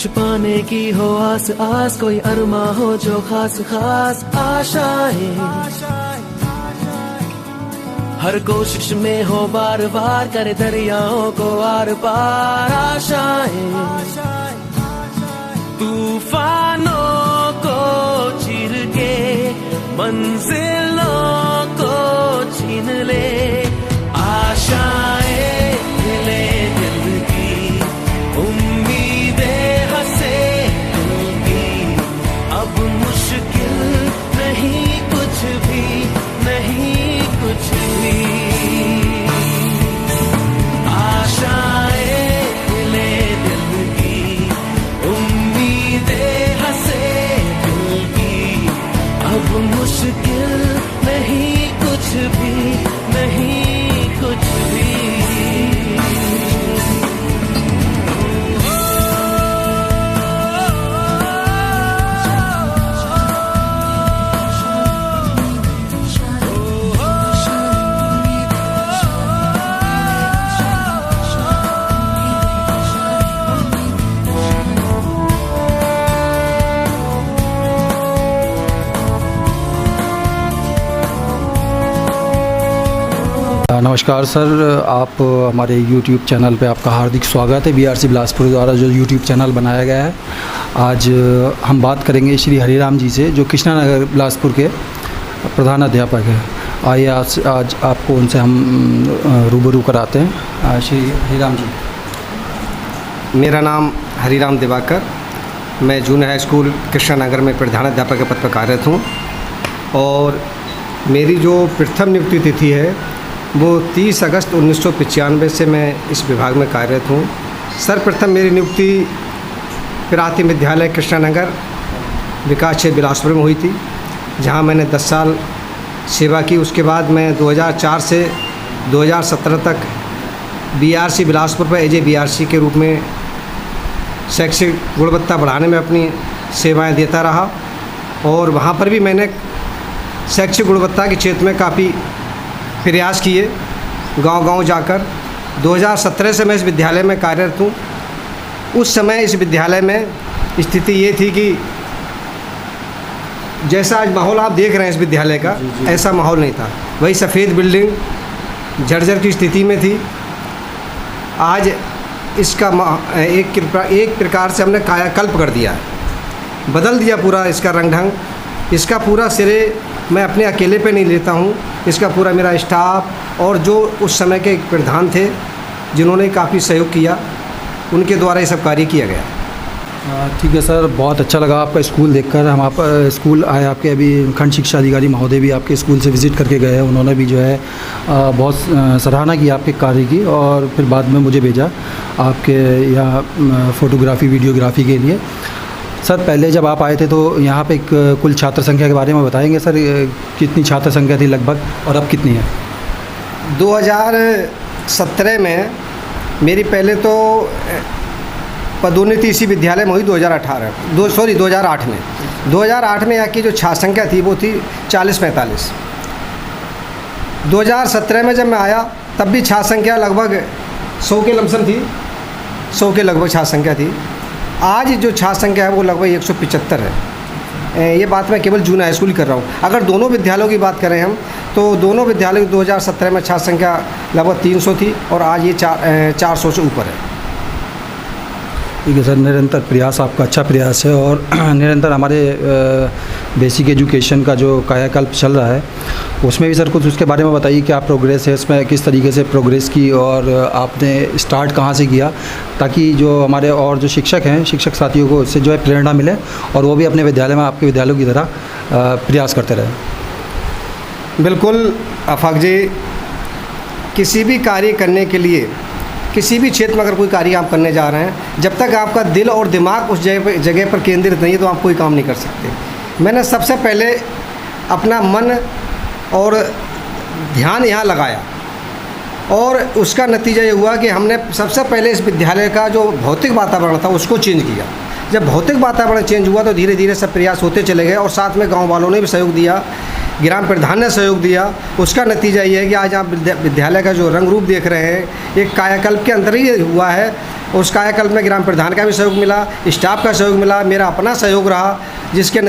कुछ पाने की हो आस आस, कोई अरमा हो जो खास खास आशाएं, हर कोशिश में हो बार बार, करे दरियाओं को आर पार आशाएं, तूफानों को चीर के मंजिलों को छीन ले, आशाएं मिले दिल की, उम्मीदें हंसे दिल की, अब मुश्किल नहीं कुछ भी, नहीं कुछ भी, आशाएं मिले दिल की, उम्मीदें हंसे दिल की, अब मुश्किल नहीं कुछ भी, नहीं कुछ भी। नमस्कार सर, आप हमारे YouTube चैनल पे आपका हार्दिक स्वागत है। BRC बिलासपुर द्वारा जो YouTube चैनल बनाया गया है, आज हम बात करेंगे श्री हरिराम जी से, जो कृष्णा नगर बिलासपुर के प्रधान अध्यापक हैं। आइए आज आपको उनसे हम रूबरू कराते हैं। श्री हरिराम जी। मेरा नाम हरिराम दिवाकर, मैं junior high school Krishna Nagar में प्रधान अध्यापक के पद पर कार्यरत हूँ और मेरी जो प्रथम नियुक्ति तिथि है वो 30 अगस्त 1995 से मैं इस विभाग में कार्यरत हूँ। सर्वप्रथम मेरी नियुक्ति प्राथमिक विद्यालय कृष्णा नगर विकास क्षेत्र बिलासपुर में हुई थी, जहाँ मैंने 10 साल सेवा की। उसके बाद मैं 2004 से 2017 तक BRC बिलासपुर पर एज ए BRC के रूप में शैक्षिक गुणवत्ता बढ़ाने में अपनी सेवाएं देता रहा और वहाँ पर भी मैंने शैक्षिक गुणवत्ता के क्षेत्र में काफ़ी प्रयास किए, गांव-गांव जाकर। 2017 से मैं इस विद्यालय में कार्यरत हूँ। उस समय इस विद्यालय में स्थिति ये थी कि जैसा आज माहौल आप देख रहे हैं इस विद्यालय का, ऐसा माहौल नहीं था। वही सफ़ेद बिल्डिंग जर्जर की स्थिति में थी। आज इसका एक प्रकार से हमने कायाकल्प कर दिया है, बदल दिया पूरा इसका रंग ढंग। इसका पूरा श्रेय मैं अपने अकेले पे नहीं लेता हूँ, इसका पूरा मेरा स्टाफ और जो उस समय के प्रधान थे जिन्होंने काफ़ी सहयोग किया, उनके द्वारा ये सब कार्य किया गया। ठीक है सर, बहुत अच्छा लगा आपका स्कूल देखकर। हम आप स्कूल आए आपके, अभी खंड शिक्षा अधिकारी महोदय भी आपके स्कूल से विज़िट करके गए हैं। उन्होंने भी जो है बहुत सराहना की आपके कार्य की और फिर बाद में मुझे भेजा आपके यहाँ फ़ोटोग्राफ़ी वीडियोग्राफ़ी के लिए। सर पहले जब आप आए थे तो यहाँ पे कुल छात्र संख्या के बारे में बताएंगे सर, कितनी छात्र संख्या थी लगभग और अब कितनी है? 2017 में मेरी पहले तो पदोन्नति इसी विद्यालय में हुई 2008 में। 2008 में यहाँ की जो छात्र संख्या थी वो थी 40-45। 2017 में जब मैं आया तब भी छात्र संख्या लगभग 100 के लमसम थी, 100 के लगभग छात्र संख्या थी। आज जो छात्र संख्या है वो लगभग 175 है। ये बात मैं केवल जूनियर हाई स्कूल कर रहा हूँ। अगर दोनों विद्यालयों की बात करें हम, तो दोनों विद्यालयों की 2017 में छात्र संख्या लगभग 300 थी और आज ये 400 से ऊपर है। ठीक है सर, निरंतर प्रयास आपका अच्छा प्रयास है और निरंतर हमारे बेसिक एजुकेशन का जो कायाकल्प चल रहा है उसमें भी सर कुछ उसके बारे में बताइए, क्या प्रोग्रेस है इसमें, किस तरीके से प्रोग्रेस की और आपने स्टार्ट कहाँ से किया, ताकि जो हमारे और जो शिक्षक हैं, शिक्षक साथियों को इससे जो है प्रेरणा मिले और वो भी अपने विद्यालय में आपके विद्यालयों की तरह प्रयास करते रहें। बिल्कुल आफाक जी, किसी भी कार्य करने के लिए, किसी भी क्षेत्र में अगर कोई कार्य आप करने जा रहे हैं, जब तक आपका दिल और दिमाग उस जगह पर केंद्रित नहीं है तो आप कोई काम नहीं कर सकते। मैंने सबसे पहले अपना मन और ध्यान यहाँ लगाया और उसका नतीजा ये हुआ कि हमने सबसे पहले इस विद्यालय का जो भौतिक वातावरण था उसको चेंज किया। जब भौतिक वातावरण चेंज हुआ तो धीरे धीरे सब प्रयास होते चले गए, और साथ में गांव वालों ने भी सहयोग दिया, ग्राम प्रधान ने सहयोग दिया। उसका नतीजा ये है कि आज आप विद्यालय का जो रंग रूप देख रहे हैं, एक कायाकल्प के अंदर ही हुआ है। उस कायाकल्प में ग्राम प्रधान का भी सहयोग मिला, स्टाफ का सहयोग मिला, मेरा अपना सहयोग रहा, जिसके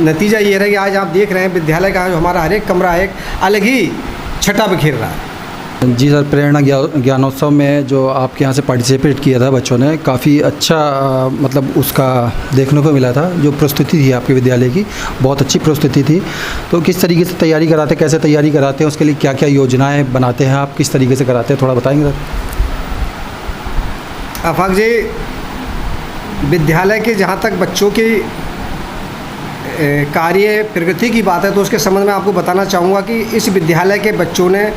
नतीजा ये रहा कि आज आप देख रहे हैं विद्यालय का जो हमारा हर एक कमरा एक अलग ही छटा बिखेर रहा है। जी सर, प्रेरणा ज्ञानोत्सव में जो आपके यहाँ से पार्टिसिपेट किया था बच्चों ने, काफ़ी अच्छा मतलब उसका देखने को मिला था। जो प्रस्तुति थी आपके विद्यालय की, बहुत अच्छी प्रस्तुति थी। तो किस तरीके से तैयारी कराते, कैसे तैयारी कराते हैं, उसके लिए क्या क्या योजनाएं बनाते हैं आप, किस तरीके से कराते हैं, थोड़ा बताएंगे सर? आफाक जी, विद्यालय के जहाँ तक बच्चों की कार्य प्रगति की बात है तो उसके संबंध में आपको बताना चाहूँगा कि इस विद्यालय के बच्चों ने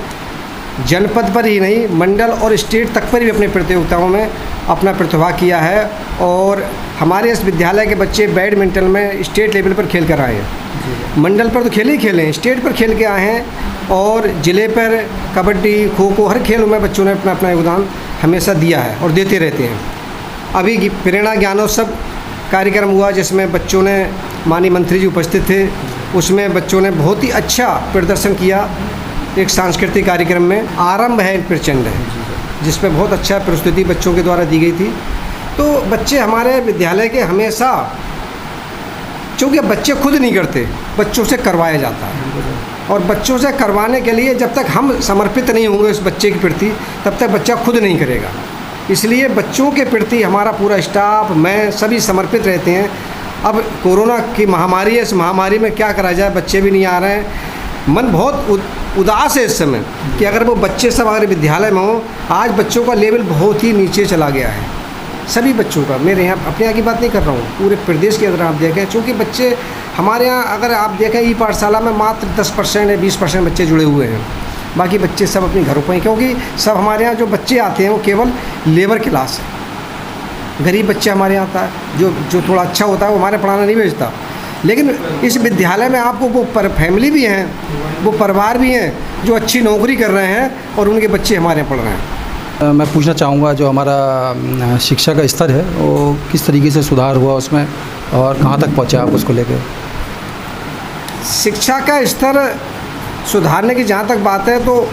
जनपद पर ही नहीं, मंडल और स्टेट तक पर भी अपनी प्रतियोगिताओं में अपना प्रतिभा किया है। और हमारे इस विद्यालय के बच्चे बैडमिंटन में स्टेट लेवल पर खेल कर आए हैं। मंडल पर तो खेले हैं, स्टेट पर खेल के आए हैं, और ज़िले पर कबड्डी, खो खो, हर खेलों में बच्चों ने अपना अपना योगदान हमेशा दिया है और देते रहते हैं। अभी प्रेरणा ज्ञानोत्सव कार्यक्रम हुआ जिसमें बच्चों ने, माननीय मंत्री जी उपस्थित थे, उसमें बच्चों ने बहुत ही अच्छा प्रदर्शन किया। एक सांस्कृतिक कार्यक्रम में आरंभ है प्रचंड है, जिस पर बहुत अच्छा प्रस्तुति बच्चों के द्वारा दी गई थी। तो बच्चे हमारे विद्यालय के हमेशा, चूँकि बच्चे खुद नहीं करते, बच्चों से करवाया जाता है, और बच्चों से करवाने के लिए जब तक हम समर्पित नहीं होंगे उस बच्चे के प्रति, तब तक बच्चा खुद नहीं करेगा। इसलिए बच्चों के प्रति हमारा पूरा स्टाफ, मैं, सभी समर्पित रहते हैं। अब कोरोना की महामारी है, इस महामारी में क्या करा जाए, बच्चे भी नहीं आ रहे हैं, मन बहुत उदास है इस समय कि अगर वो बच्चे सब अगर विद्यालय में हों। आज बच्चों का लेवल बहुत ही नीचे चला गया है, सभी बच्चों का। मेरे यहाँ अपने यहाँ की बात नहीं कर रहा हूँ, पूरे प्रदेश के अंदर आप देखें, चूँकि बच्चे हमारे यहाँ अगर आप देखें ई पाठशाला में मात्र 10% या 20% बच्चे जुड़े हुए हैं, बाकी बच्चे सब अपने घरों पर हैं। क्योंकि सब हमारे यहाँ जो बच्चे आते हैं वो केवल लेबर क्लास है, गरीब बच्चे हमारे यहाँ आता है, जो थोड़ा अच्छा होता है वो हमारे पढ़ाना नहीं भेजता। लेकिन इस विद्यालय में आपको वो फैमिली भी हैं, वो परिवार भी हैं जो अच्छी नौकरी कर रहे हैं और उनके बच्चे हमारे यहाँ पढ़ रहे हैं। मैं पूछना चाहूँगा, जो हमारा शिक्षा का स्तर है वो किस तरीके से सुधार हुआ उसमें, और कहाँ तक पहुँचे आप उसको लेकर? शिक्षा का स्तर सुधारने की जहाँ तक बात है तो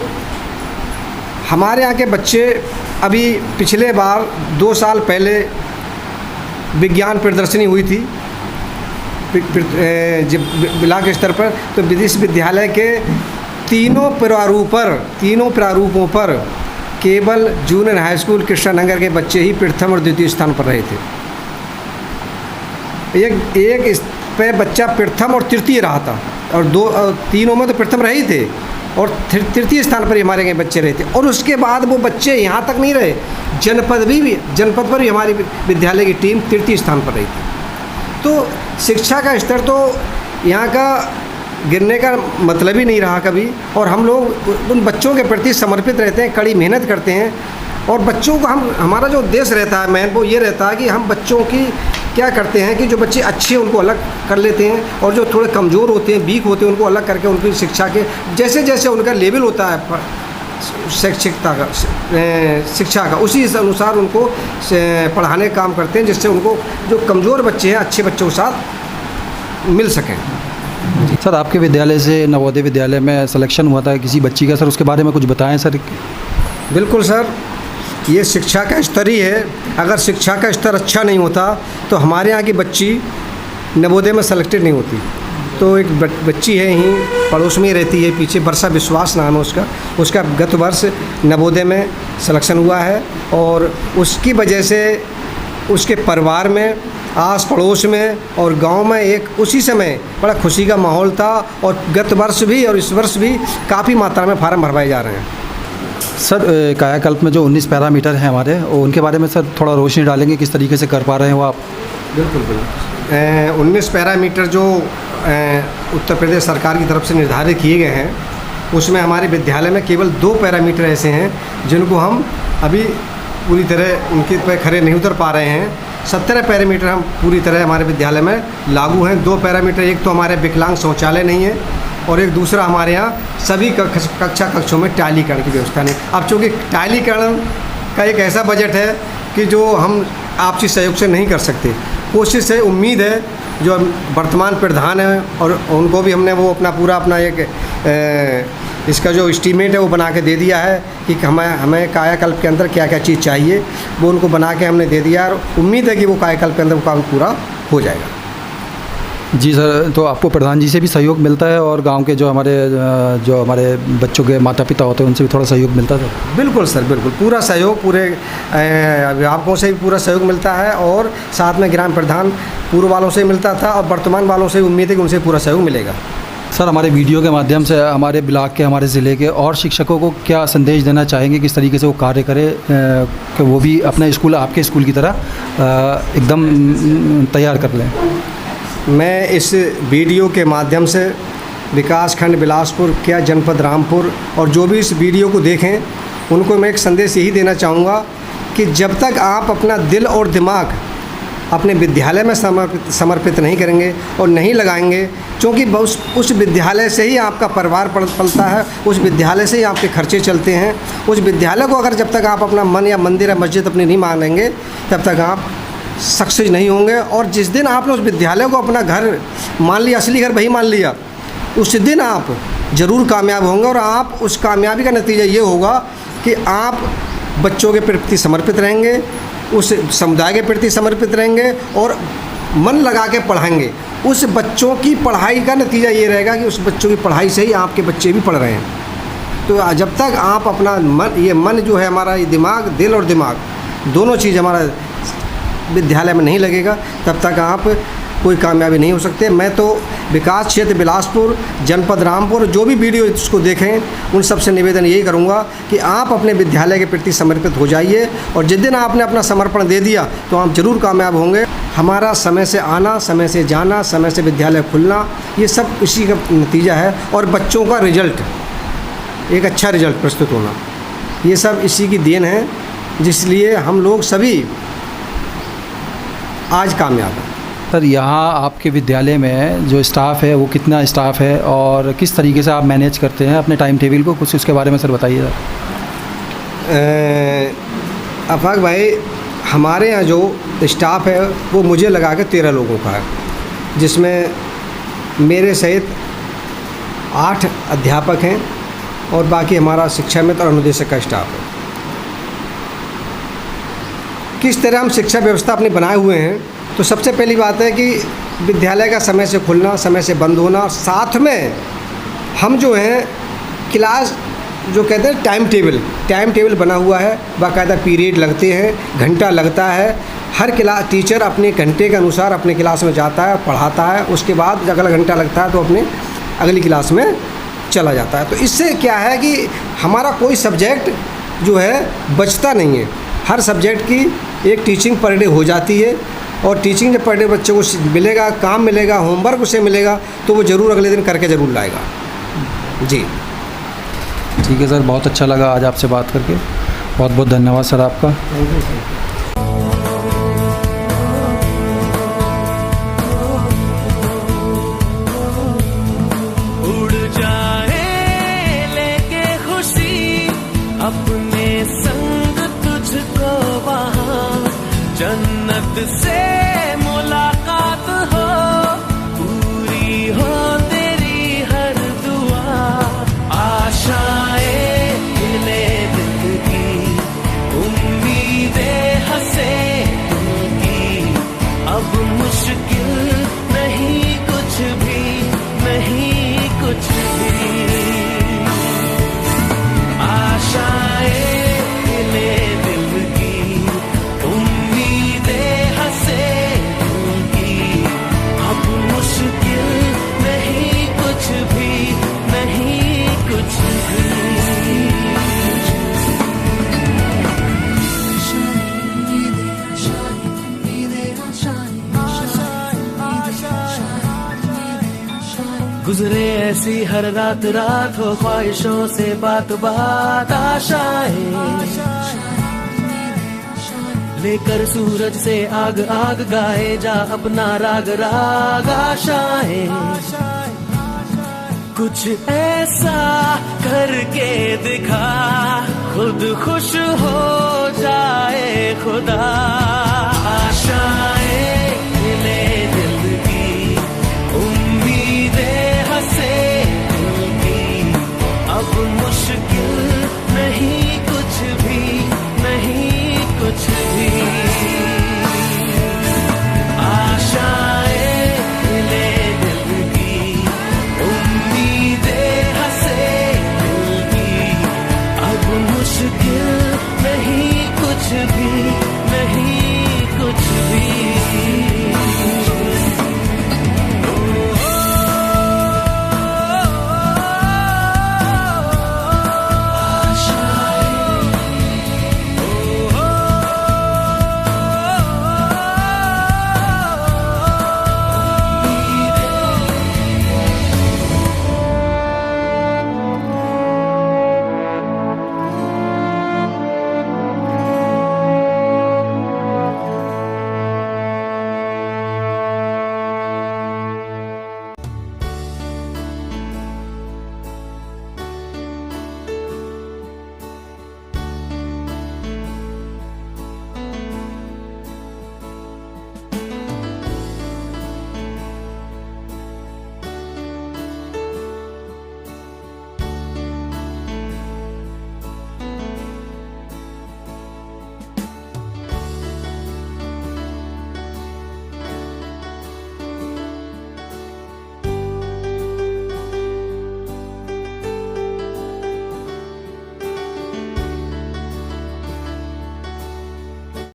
हमारे यहाँ के बच्चे, अभी पिछले बार 2 साल पहले विज्ञान प्रदर्शनी हुई थी ब्लॉक स्तर पर, तो इस विद्यालय के तीनों प्रारूपों पर केवल जूनियर हाई स्कूल कृष्णानगर के बच्चे ही प्रथम और द्वितीय स्थान पर रहे थे। एक इस पे बच्चा प्रथम और तृतीय रहा था, और तीनों में तो प्रथम रहे ही थे, और तृतीय स्थान पर ही हमारे के बच्चे रहे थे। और उसके बाद वो बच्चे यहाँ तक नहीं रहे, जनपद पर भी हमारी विद्यालय की टीम तृतीय स्थान पर रही थी। तो शिक्षा का स्तर तो यहाँ का गिरने का मतलब ही नहीं रहा कभी, और हम लोग उन बच्चों के प्रति समर्पित रहते हैं, कड़ी मेहनत करते हैं। और बच्चों को हमारा जो उद्देश्य रहता है मेन, वो ये रहता है कि हम बच्चों की क्या करते हैं कि जो बच्चे अच्छे हैं उनको अलग कर लेते हैं, और जो थोड़े कमज़ोर होते हैं, वीक होते हैं, उनको अलग करके उनकी शिक्षा के जैसे जैसे उनका लेवल होता है शिक्षा का, उसी अनुसार उनको पढ़ाने का काम करते हैं, जिससे उनको जो कमज़ोर बच्चे हैं अच्छे बच्चों के साथ मिल सकें। सर, आपके विद्यालय से नवोदय विद्यालय में सिलेक्शन हुआ था किसी बच्ची का, सर उसके बारे में कुछ बताएं सर। बिल्कुल सर, ये शिक्षा का स्तर ही है। अगर शिक्षा का स्तर अच्छा नहीं होता तो हमारे यहाँ की बच्ची नवोदय में सेलेक्टेड नहीं होती। तो एक बच्ची है यहीं पड़ोस में ही रहती है, पीछे वर्षा विश्वास नाम है उसका गत वर्ष नवोदय में सिलेक्शन हुआ है, और उसकी वजह से उसके परिवार में, आस पड़ोस में और गांव में एक उसी समय बड़ा खुशी का माहौल था। और गत वर्ष भी और इस वर्ष भी काफ़ी मात्रा में फार्म भरवाए जा रहे हैं। सर, कायाकल्प में जो 19 पैरामीटर हैं हमारे, उनके बारे में सर थोड़ा रोशनी डालेंगे, किस तरीके से कर पा रहे हैं वो आप? बिल्कुल 19 पैरामीटर जो उत्तर प्रदेश सरकार की तरफ से निर्धारित किए गए हैं, उसमें हमारे विद्यालय में केवल 2 पैरामीटर ऐसे हैं जिनको हम अभी पूरी तरह उनके पे खरे नहीं उतर पा रहे हैं। 17 पैरामीटर हम पूरी तरह हमारे विद्यालय में लागू हैं। 2 पैरामीटर, एक तो हमारे विकलांग शौचालय नहीं है, और एक दूसरा हमारे यहाँ सभी कक्षों में टाइलीकरण की व्यवस्था नहीं। अब चूँकि टाइलीकरण का एक ऐसा बजट है कि जो हम आपसी सहयोग से नहीं कर सकते, कोशिश है, उम्मीद है जो वर्तमान प्रधान है और उनको भी हमने वो अपना एक इसका जो एस्टीमेट है वो बना के दे दिया है कि हमें कायाकल्प के अंदर क्या क्या चीज़ चाहिए, वो उनको बना के हमने दे दिया और उम्मीद है कि वो कायाकल्प के अंदर वो काम पूरा हो जाएगा। जी सर, तो आपको प्रधान जी से भी सहयोग मिलता है और गांव के जो हमारे बच्चों के माता पिता होते हैं उनसे भी थोड़ा सहयोग मिलता है? बिल्कुल सर, बिल्कुल पूरा सहयोग, पूरे अभिभावकों से भी पूरा सहयोग मिलता है और साथ में ग्राम प्रधान पूर्व वालों से मिलता था और वर्तमान वालों से उम्मीद है कि उनसे पूरा सहयोग मिलेगा। सर, हमारे वीडियो के माध्यम से हमारे ब्लॉक के, हमारे ज़िले के और शिक्षकों को क्या संदेश देना चाहेंगे, किस तरीके से वो कार्य करें कि वो भी अपना स्कूल आपके स्कूल की तरह एकदम तैयार कर लें? मैं इस वीडियो के माध्यम से विकास खंड बिलासपुर क्या जनपद रामपुर और जो भी इस वीडियो को देखें उनको मैं एक संदेश यही देना चाहूँगा कि जब तक आप अपना दिल और दिमाग अपने विद्यालय में समर्पित नहीं करेंगे और नहीं लगाएंगे, क्योंकि उस विद्यालय से ही आपका परिवार पलता है, उस विद्यालय से ही आपके खर्चे चलते हैं। उस विद्यालय को अगर जब तक आप अपना मन या मंदिर या मस्जिद अपनी नहीं मानेंगे तब तक आप सक्सेस नहीं होंगे। और जिस दिन आपने उस विद्यालय को अपना घर मान लिया, असली घर वही मान लिया, उस दिन आप ज़रूर कामयाब होंगे। और आप उस कामयाबी का नतीजा ये होगा कि आप बच्चों के प्रति समर्पित रहेंगे, उस समुदाय के प्रति समर्पित रहेंगे और मन लगा के पढ़ाएंगे। उस बच्चों की पढ़ाई का नतीजा ये रहेगा कि उस बच्चों की पढ़ाई से ही आपके बच्चे भी पढ़ रहे हैं। तो जब तक आप अपना मन जो है हमारा, ये दिमाग, दिल और दिमाग दोनों चीज़ हमारा विद्यालय में नहीं लगेगा तब तक आप कोई कामयाबी नहीं हो सकते। मैं तो विकास क्षेत्र बिलासपुर, जनपद रामपुर, जो भी वीडियो इसको देखें उन सबसे निवेदन यही करूंगा कि आप अपने विद्यालय के प्रति समर्पित हो जाइए और जिस दिन आपने अपना समर्पण दे दिया तो आप ज़रूर कामयाब होंगे। हमारा समय से आना, समय से जाना, समय से विद्यालय खुलना, ये सब इसी का नतीजा है। और बच्चों का रिजल्ट, एक अच्छा रिजल्ट प्रस्तुत होना, ये सब इसी की देन है, जिसलिए हम लोग सभी आज कामयाब हैं। सर, यहाँ आपके विद्यालय में जो स्टाफ है वो कितना स्टाफ है और किस तरीके से आप मैनेज करते हैं अपने टाइम टेबल को, कुछ उसके बारे में सर बताइए। अफाक भाई, हमारे यहाँ जो स्टाफ है वो मुझे लगा के 13 लोगों का है, जिसमें मेरे सहित 8 अध्यापक हैं और बाकी हमारा शिक्षा मित्र और अनुदेशक का स्टाफ है। किस तरह हम शिक्षा व्यवस्था अपनी बनाए हुए हैं, तो सबसे पहली बात है कि विद्यालय का समय से खुलना, समय से बंद होना, साथ में हम जो हैं क्लास जो कहते हैं टाइम टेबल बना हुआ है, बाकायदा पीरियड लगते हैं, घंटा लगता है। हर क्लास टीचर अपने घंटे के अनुसार अपने क्लास में जाता है, पढ़ाता है, उसके बाद अगला घंटा लगता है तो अपने अगली क्लास में चला जाता है। तो इससे क्या है कि हमारा कोई सब्जेक्ट जो है बचता नहीं है। हर सब्जेक्ट की एक टीचिंग पर डे हो जाती है और टीचिंग जब पर डे बच्चे को मिलेगा, काम मिलेगा, होमवर्क उसे मिलेगा तो वो ज़रूर अगले दिन करके ज़रूर लाएगा। जी ठीक है सर, बहुत अच्छा लगा आज आपसे बात करके, बहुत बहुत धन्यवाद सर आपका। उड़ जाए लेके खुशी अपने संग तुझको वहाँ, जन्नत से मुलाकात हो, पूरी हो तेरी हर दुआ, आशाएं खिले दिल की, उम्मीदें हंसे दिल की, अब मुश्किल नहीं कुछ भी, नहीं कुछ भी, आशाएं खिले दिल की, उम्मीदें हंसे दिल की, अब मुश्किल नहीं कुछ भी, नहीं कुछ भी। गुजरे ऐसी हर रात रात हो, ख्वाहिशों से बात बात, आशाएं लेकर सूरज से आग आग, गाए जा अपना राग राग, आशाएं कुछ ऐसा करके दिखा, खुद खुश हो जाए खुदा, आशाएं